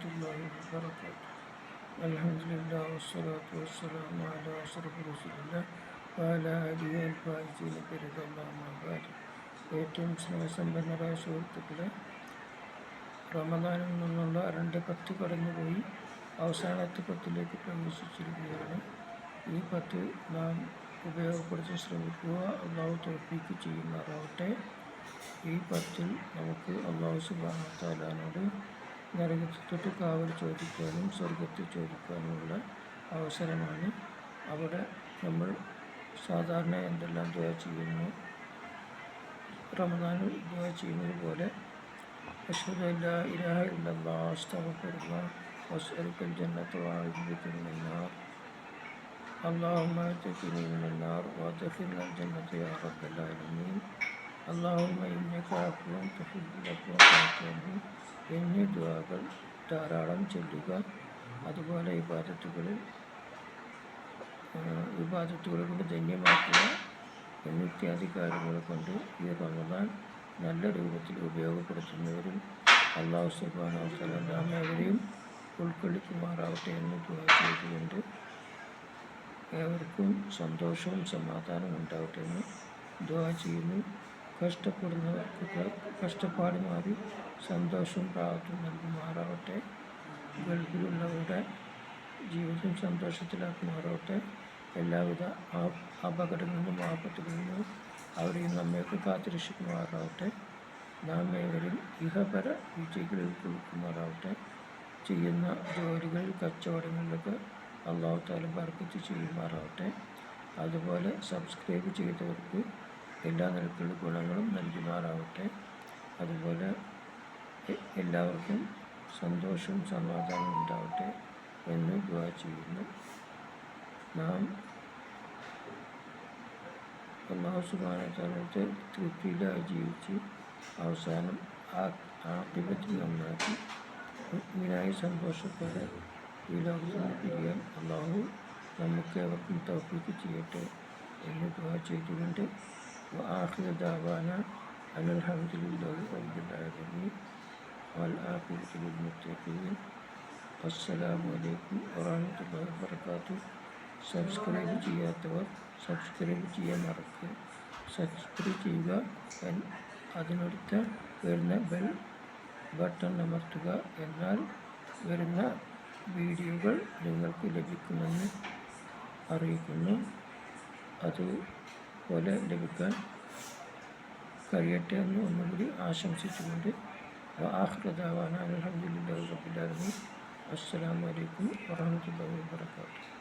warahmatullahi wabarakatuh. Alhamdulillah wassalatu wassalamu ala ashrafil rasulillah wa ala alihi al-faizin biridallah amma ba'd. ഏറ്റവും സ്നേഹസമ്പന്നരായ സുഹൃത്തുക്കളെ, റമദാനിൽ നിന്നുള്ള 2 കടന്നുപോയി അവസാനത്തെ 10 പ്രവേശിച്ചിരിക്കുകയാണ്. ഈ 10 നാം ഉപയോഗപ്പെടുത്താൻ ശ്രമിക്കുക. അള്ളാഹു തൗഫീഖ് ചെയ്യുമാറാവട്ടെ. ഈ 10 നമുക്ക് അള്ളാഹു സുബ്ഹാനഹു വ തആലയോട് നരകത്തെ തൊട്ട് കാവൽ ചോദിക്കാനും സ്വർഗത്തെ ചോദിക്കാനുമുള്ള അവസരമാണ്. അവിടെ നമ്മൾ സാധാരണ എന്തെല്ലാം ദുആ ചെയ്യുന്നു, റമദാനിൽ ദുആ ചെയ്യുന്നത് പോലെ അശ്ഹദു അല്ലാ ഇലാഹ ഇല്ലല്ലാഹ് അസ്തഗ്ഫിറുല്ലാഹ് വഅസ്അലുക്കൽ ജന്നത വഅഊദു ബിക മിനൻ നാർ അല്ലാഹുമ്മ അത്ഖിനി മിനൻ നാർ വഅദ്ഖിൽനൽ ജന്നത യാ റബ്ബൽ ആലമീൻ അല്ലാഹുമ്മ ഇന്നക അഫ്വുൻ തുഹിബ്ബുൽ അഫ്വ ഫഅഫു അന്നി എന്നീ ദുആകൾ ധാരാളം ചൊല്ലുക. അതുപോലെ ഇബാദത്തുകളെ കൊണ്ട് ധന്യമാക്കുക എന്നിത്യാദി കാര്യങ്ങൾ കൊണ്ട് ഈ റമദാൻ നല്ല രൂപത്തിൽ ഉപയോഗപ്പെടുത്തുന്നവരും അല്ലാഹു സുബ്ഹാനഹു വ തആല നാം ഏവരെയും ഉൾക്കൊള്ളിക്കുമാറാവട്ടെ എന്ന് ദുആ ചെയ്തുകൊണ്ട് ഏവർക്കും സന്തോഷവും സമാധാനവും ഉണ്ടാവട്ടെ എന്ന് ദുആ ചെയ്യുന്നു. കഷ്ടപ്പെടുന്നവർക്ക് കഷ്ടപ്പാട് മാറി സന്തോഷവും പ്രാപ്തിയും നൽകുമാറാവട്ടെ. ഗൾഫിലുള്ളവരുടെ ജീവിതം സന്തോഷത്തിലാക്കുമാറാവട്ടെ. എല്ലാവിധ അപകടങ്ങളിൽ നിന്നും ആപത്തുകളിൽ നിന്നും അവരെയും നമ്മയൊക്കെ കാത്തുരക്ഷിക്കുമാറാവട്ടെ. നാം ഏവരും ഇഹപര വിജയികളിൽ കൊടുക്കുമാറാവട്ടെ. ചെയ്യുന്ന ജോലികളിൽ കച്ചവടങ്ങളിലൊക്കെ അല്ലാഹു തആല ബർക്കത്ത് ചെയ്യുമാറാവട്ടെ. അതുപോലെ സബ്സ്ക്രൈബ് ചെയ്തവർക്ക് എല്ലാ നിലക്കുള്ള ഗുണങ്ങളും നൽകുമാറാവട്ടെ. അതുപോലെ എല്ലാവർക്കും സന്തോഷവും സമാധാനവും ഉണ്ടാവട്ടെ എന്ന് ദുആ ചെയ്യുന്നു. നാം അല്ലാഹു സുബ്ഹാനഹു വ തആലയുടെ തൃപ്തിയിലായി ജീവിച്ച് അവസാനം ആഖിബത്ത് നന്നാക്കി മുഅ്മിനായി സന്തോഷത്തോടെ ഈ ലോകത്ത് നിന്ന് പിരിയാൻ അല്ലാഹു നമുക്കേവർക്കും തൗഫീഖ് ചെയ്യട്ടെ എന്ന് ദുആ ചെയ്തുകൊണ്ട് വആഖിറു ദഅവാനാ അനിൽ ഹംദുലില്ലാഹി റബ്ബിൽ ആലമീൻ വൽ ആഖിബത്തു ലിൽ മുത്തഖീൻ. അസ്സലാമു അലൈക്കും വറഹ്മത്തുള്ളാഹി വബറകാതുഹു. സബ്സ്ക്രൈബ് ചെയ്യാത്തവർ സബ്സ്ക്രൈബ് ചെയ്യാൻ മറക്കുക. സബ്സ്ക്രൈബ് ചെയ്യുക. അതിനടുത്ത് വരുന്ന ബെൽ ബട്ടൺ അമർത്തുക. എന്നാൽ വരുന്ന വീഡിയോകൾ നിങ്ങൾക്ക് ലഭിക്കുമെന്ന് അറിയിക്കുന്നു. അതുപോലെ ലഭിക്കാൻ കഴിയട്ടെ എന്ന് ഒന്നുകൂടി ആശംസിച്ചുകൊണ്ട് വആഖിറു ദഅവാനാ അൽഹംദുലില്ലാഹി റബ്ബിൽ ആലമീൻ. അസ്സലാമു അലൈക്കും വറഹ്മത്തുള്ളാഹി വബറകാതുഹു.